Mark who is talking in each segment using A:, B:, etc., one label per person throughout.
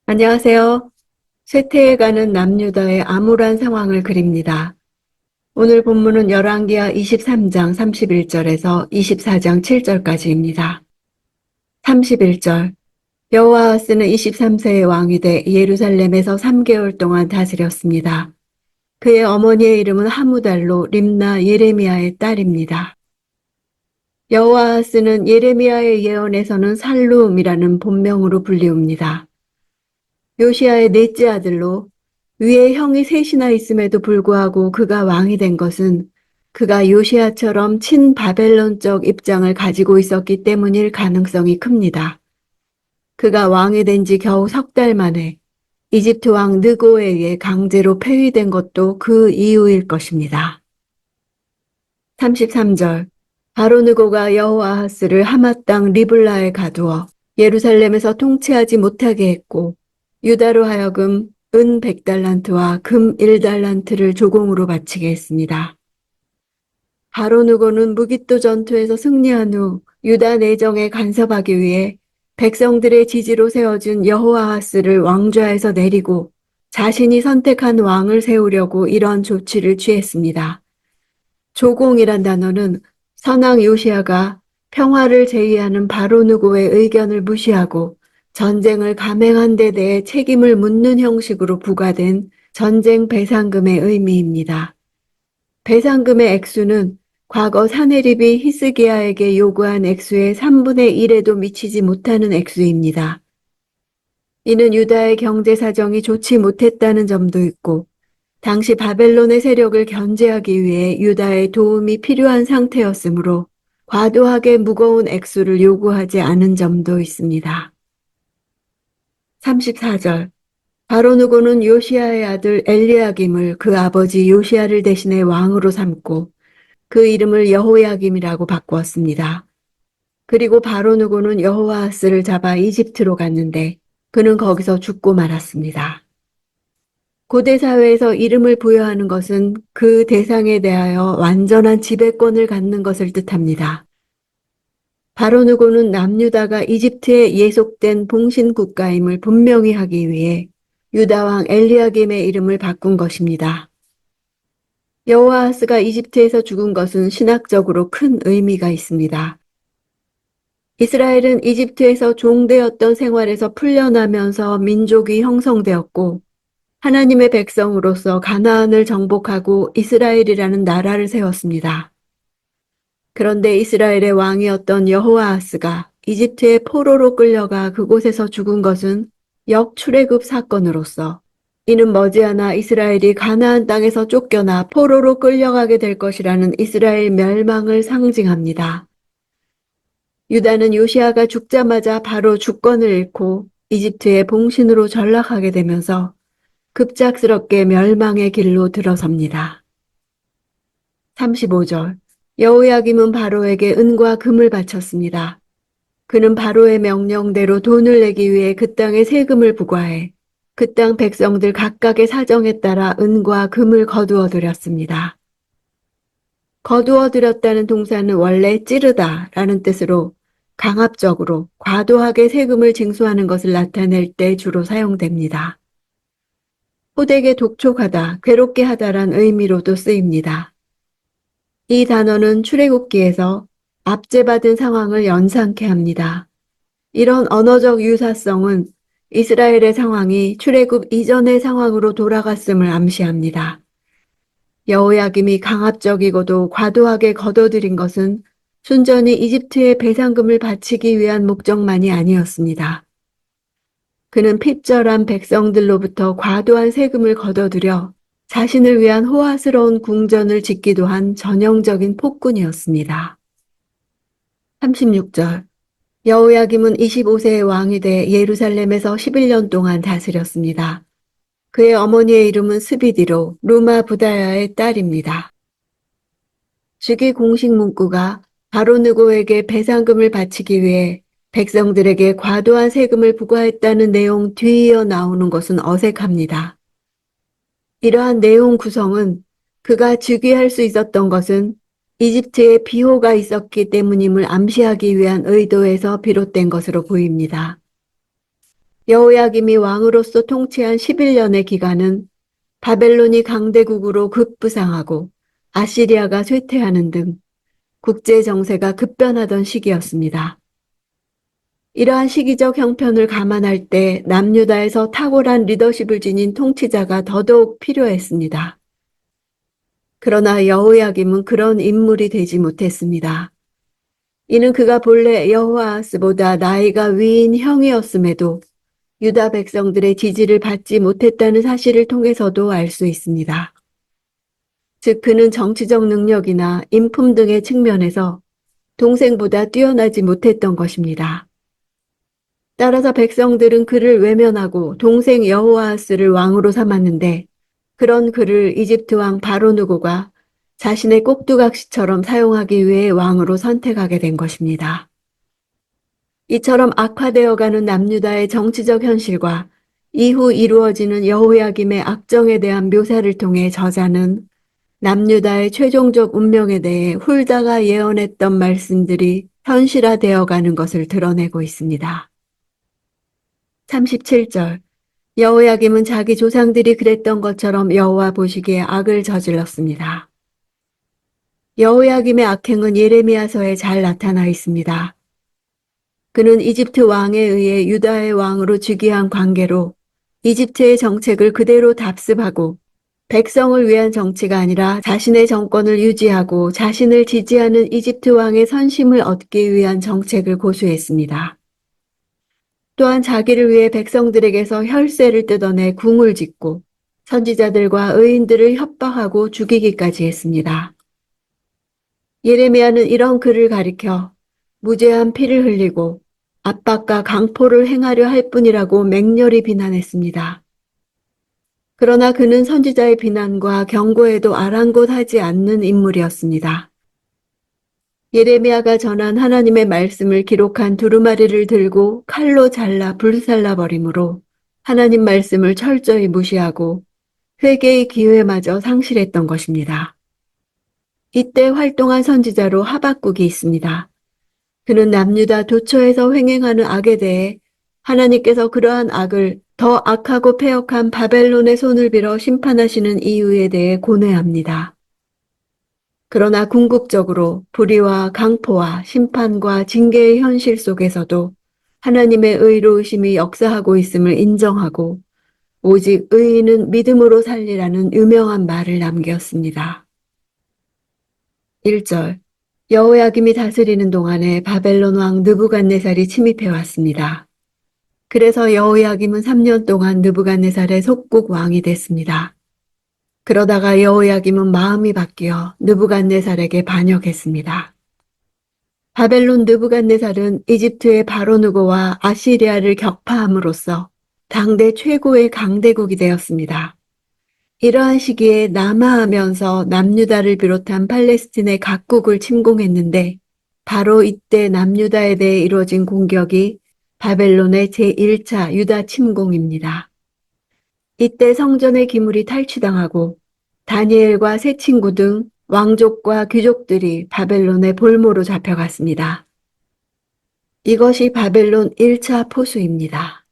A: 안녕하세요. 쇠퇴해가는 남유다의 암울한 상황을 그립니다. 오늘 본문은 열왕기하 23장 31절에서 24장 7절까지입니다. 31절 여호아하스는 23세의 왕이 돼 예루살렘에서 3개월 동안 다스렸습니다. 그의 어머니의 이름은 하무달로 림나 예레미야의 딸입니다. 여호아하스는 예레미야의 예언에서는 살룸이라는 본명으로 불리웁니다. 요시야의 넷째 아들로 위에 형이 셋이나 있음에도 불구하고 그가 왕이 된 것은 그가 요시야처럼 친바벨론적 입장을 가지고 있었기 때문일 가능성이 큽니다. 그가 왕이 된 지 겨우 석 달 만에 이집트 왕 느고에 의해 강제로 폐위된 것도 그 이유일 것입니다. 33절 바로 느고가 여호아하스를 하맛 땅 리블라에 가두어 예루살렘에서 통치하지 못하게 했고 유다로 하여금 은 100달란트와 금 1달란트를 조공으로 바치게 했습니다. 바로 느고는 무기또 전투에서 승리한 후 유다 내정에 간섭하기 위해 백성들의 지지로 세워준 여호아하스를 왕좌에서 내리고 자신이 선택한 왕을 세우려고 이런 조치를 취했습니다. 조공이란 단어는 선왕 요시야가 평화를 제의하는 바로 느고의 의견을 무시하고 전쟁을 감행한 데 대해 책임을 묻는 형식으로 부과된 전쟁 배상금의 의미입니다. 배상금의 액수는 과거 사네립이 히스기야에게 요구한 액수의 3분의 1에도 미치지 못하는 액수입니다. 이는 유다의 경제 사정이 좋지 못했다는 점도 있고 당시 바벨론의 세력을 견제하기 위해 유다의 도움이 필요한 상태였으므로 과도하게 무거운 액수를 요구하지 않은 점도 있습니다. 34절 바로 느고는 요시야의 아들 엘리야김을 그 아버지 요시야를 대신해 왕으로 삼고 그 이름을 여호야김이라고 바꾸었습니다. 그리고 바로 느고는 여호아하스를 잡아 이집트로 갔는데 그는 거기서 죽고 말았습니다. 고대 사회에서 이름을 부여하는 것은 그 대상에 대하여 완전한 지배권을 갖는 것을 뜻합니다. 바로 느고는 남유다가 이집트에 예속된 봉신 국가임을 분명히 하기 위해 유다왕 엘리야김의 이름을 바꾼 것입니다. 여호아하스가 이집트에서 죽은 것은 신학적으로 큰 의미가 있습니다. 이스라엘은 이집트에서 종되었던 생활에서 풀려나면서 민족이 형성되었고 하나님의 백성으로서 가나안을 정복하고 이스라엘이라는 나라를 세웠습니다. 그런데 이스라엘의 왕이었던 여호아하스가 이집트의 포로로 끌려가 그곳에서 죽은 것은 역출애굽 사건으로서 이는 머지않아 이스라엘이 가나안 땅에서 쫓겨나 포로로 끌려가게 될 것이라는 이스라엘 멸망을 상징합니다. 유다는 요시아가 죽자마자 바로 주권을 잃고 이집트의 봉신으로 전락하게 되면서 급작스럽게 멸망의 길로 들어섭니다. 35절 여호야김은 바로에게 은과 금을 바쳤습니다. 그는 바로의 명령대로 돈을 내기 위해 그 땅에 세금을 부과해 그 땅 백성들 각각의 사정에 따라 은과 금을 거두어 들였습니다. 거두어 들였다는 동사는 원래 찌르다라는 뜻으로 강압적으로 과도하게 세금을 징수하는 것을 나타낼 때 주로 사용됩니다. 호되게 독촉하다, 괴롭게 하다란 의미로도 쓰입니다. 이 단어는 출애굽기에서 압제받은 상황을 연상케 합니다. 이런 언어적 유사성은 이스라엘의 상황이 출애굽 이전의 상황으로 돌아갔음을 암시합니다. 여호야김이 강압적이고도 과도하게 거둬들인 것은 순전히 이집트에 배상금을 바치기 위한 목적만이 아니었습니다. 그는 핍절한 백성들로부터 과도한 세금을 거둬들여 자신을 위한 호화스러운 궁전을 짓기도 한 전형적인 폭군이었습니다. 36절 여호야김은 25세의 왕이 돼 예루살렘에서 11년 동안 다스렸습니다. 그의 어머니의 이름은 스비디로 루마 부다야의 딸입니다. 즉위 공식 문구가 바로 느고에게 배상금을 바치기 위해 백성들에게 과도한 세금을 부과했다는 내용 뒤이어 나오는 것은 어색합니다. 이러한 내용 구성은 그가 즉위할 수 있었던 것은 이집트에 비호가 있었기 때문임을 암시하기 위한 의도에서 비롯된 것으로 보입니다. 여호야김이 왕으로서 통치한 11년의 기간은 바벨론이 강대국으로 급부상하고 아시리아가 쇠퇴하는 등 국제 정세가 급변하던 시기였습니다. 이러한 시기적 형편을 감안할 때 남유다에서 탁월한 리더십을 지닌 통치자가 더더욱 필요했습니다. 그러나 여호야김은 그런 인물이 되지 못했습니다. 이는 그가 본래 여호아하스보다 나이가 위인 형이었음에도 유다 백성들의 지지를 받지 못했다는 사실을 통해서도 알 수 있습니다. 즉 그는 정치적 능력이나 인품 등의 측면에서 동생보다 뛰어나지 못했던 것입니다. 따라서 백성들은 그를 외면하고 동생 여호아하스를 왕으로 삼았는데 그런 그를 이집트 왕 바로누고가 자신의 꼭두각시처럼 사용하기 위해 왕으로 선택하게 된 것입니다. 이처럼 악화되어가는 남유다의 정치적 현실과 이후 이루어지는 여호야김의 악정에 대한 묘사를 통해 저자는 남유다의 최종적 운명에 대해 훌다가 예언했던 말씀들이 현실화되어가는 것을 드러내고 있습니다. 37절 여호야김은 자기 조상들이 그랬던 것처럼 여호와 보시기에 악을 저질렀습니다. 여호야김의 악행은 예레미야서에 잘 나타나 있습니다. 그는 이집트 왕에 의해 유다의 왕으로 즉위한 관계로 이집트의 정책을 그대로 답습하고 백성을 위한 정치가 아니라 자신의 정권을 유지하고 자신을 지지하는 이집트 왕의 선심을 얻기 위한 정책을 고수했습니다. 또한 자기를 위해 백성들에게서 혈세를 뜯어내 궁을 짓고 선지자들과 의인들을 협박하고 죽이기까지 했습니다. 예레미야는 이런 그를 가리켜 무죄한 피를 흘리고 압박과 강포를 행하려 할 뿐이라고 맹렬히 비난했습니다. 그러나 그는 선지자의 비난과 경고에도 아랑곳하지 않는 인물이었습니다. 예레미야가 전한 하나님의 말씀을 기록한 두루마리를 들고 칼로 잘라 불살라 버림으로 하나님 말씀을 철저히 무시하고 회개의 기회마저 상실했던 것입니다. 이때 활동한 선지자로 하박국이 있습니다. 그는 남유다 도처에서 횡행하는 악에 대해 하나님께서 그러한 악을 더 악하고 패역한 바벨론의 손을 빌어 심판하시는 이유에 대해 고뇌합니다. 그러나 궁극적으로 불의와 강포와 심판과 징계의 현실 속에서도 하나님의 의로우심이 역사하고 있음을 인정하고 오직 의인은 믿음으로 살리라는 유명한 말을 남겼습니다. 1절 여호야김이 다스리는 동안에 바벨론 왕 느부갓네살이 침입해 왔습니다. 그래서 여호야김은 3년 동안 느부갓네살의 속국 왕이 됐습니다. 그러다가 여호야김은 마음이 바뀌어 느부갓네살에게 반역했습니다. 바벨론 느부갓네살은 이집트의 바로누고와 아시리아를 격파함으로써 당대 최고의 강대국이 되었습니다. 이러한 시기에 남하하면서 남유다를 비롯한 팔레스틴의 각국을 침공했는데 바로 이때 남유다에 대해 이루어진 공격이 바벨론의 제1차 유다 침공입니다. 이때 성전의 기물이 탈취당하고 다니엘과 세 친구 등 왕족과 귀족들이 바벨론의 볼모로 잡혀갔습니다. 이것이 바벨론 1차 포수입니다.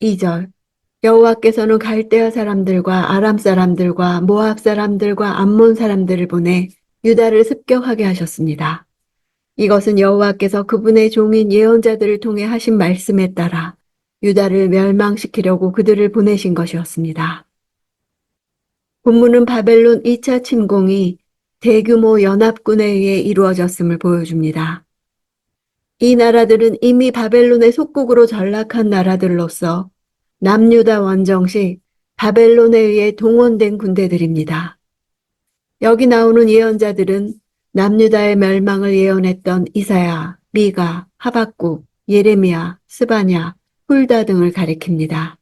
A: 2절 여호와께서는 갈대아 사람들과 아람 사람들과 모압 사람들과 암몬 사람들을 보내 유다를 습격하게 하셨습니다. 이것은 여호와께서 그분의 종인 예언자들을 통해 하신 말씀에 따라 유다를 멸망시키려고 그들을 보내신 것이었습니다. 본문은 바벨론 2차 침공이 대규모 연합군에 의해 이루어졌음을 보여줍니다. 이 나라들은 이미 바벨론의 속국으로 전락한 나라들로서 남유다 원정 시 바벨론에 의해 동원된 군대들입니다. 여기 나오는 예언자들은 남유다의 멸망을 예언했던 이사야, 미가, 하박국, 예레미야, 스바냐, 훌다 등을 가리킵니다.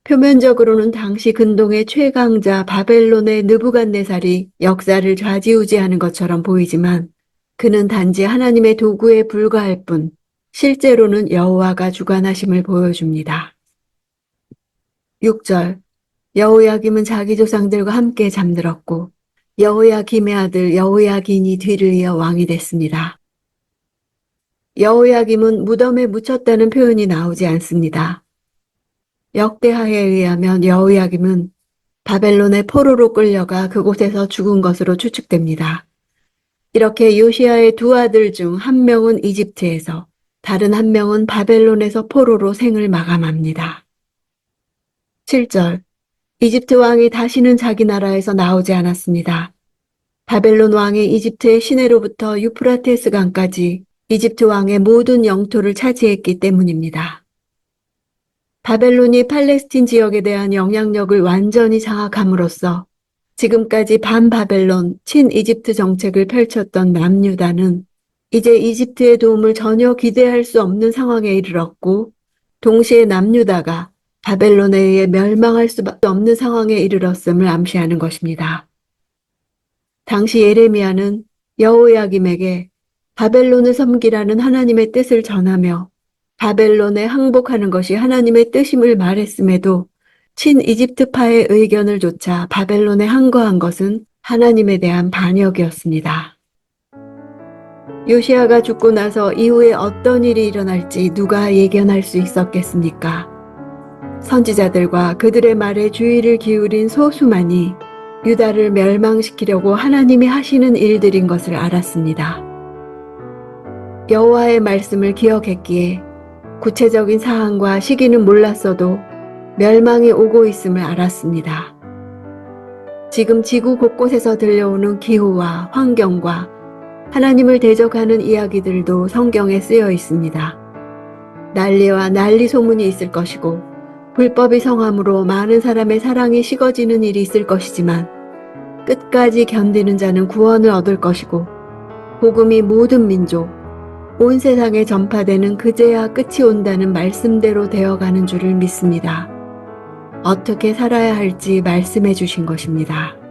A: 표면적으로는 당시 근동의 최강자 바벨론의 느부갓네살이 역사를 좌지우지하는 것처럼 보이지만 그는 단지 하나님의 도구에 불과할 뿐 실제로는 여호와가 주관하심을 보여줍니다. 6절 여호야김은 자기 조상들과 함께 잠들었고 여호야김의 아들 여호야긴이 뒤를 이어 왕이 됐습니다. 여호야김은 무덤에 묻혔다는 표현이 나오지 않습니다. 역대하에 의하면 여호야김은 바벨론의 포로로 끌려가 그곳에서 죽은 것으로 추측됩니다. 이렇게 요시야의 두 아들 중 한 명은 이집트에서, 다른 한 명은 바벨론에서 포로로 생을 마감합니다. 7절. 이집트 왕이 다시는 자기 나라에서 나오지 않았습니다. 바벨론 왕이 이집트의 시내로부터 유프라테스 강까지 이집트 왕의 모든 영토를 차지했기 때문입니다. 바벨론이 팔레스틴 지역에 대한 영향력을 완전히 장악함으로써 지금까지 반바벨론, 친이집트 정책을 펼쳤던 남유다는 이제 이집트의 도움을 전혀 기대할 수 없는 상황에 이르렀고, 동시에 남유다가 바벨론에 의해 멸망할 수밖에 없는 상황에 이르렀음을 암시하는 것입니다. 당시 예레미야는 여호야김에게 바벨론을 섬기라는 하나님의 뜻을 전하며 바벨론에 항복하는 것이 하나님의 뜻임을 말했음에도 친이집트파의 의견을 조차 바벨론에 항거한 것은 하나님에 대한 반역이었습니다. 요시야가 죽고 나서 이후에 어떤 일이 일어날지 누가 예견할 수 있었겠습니까? 선지자들과 그들의 말에 주의를 기울인 소수만이 유다를 멸망시키려고 하나님이 하시는 일들인 것을 알았습니다. 여호와의 말씀을 기억했기에 구체적인 사항과 시기는 몰랐어도 멸망이 오고 있음을 알았습니다. 지금 지구 곳곳에서 들려오는 기후와 환경과 하나님을 대적하는 이야기들도 성경에 쓰여 있습니다. 난리와 난리 소문이 있을 것이고 불법이 성함으로 많은 사람의 사랑이 식어지는 일이 있을 것이지만 끝까지 견디는 자는 구원을 얻을 것이고 복음이 모든 민족, 온 세상에 전파되는 그제야 끝이 온다는 말씀대로 되어가는 줄을 믿습니다. 어떻게 살아야 할지 말씀해 주신 것입니다.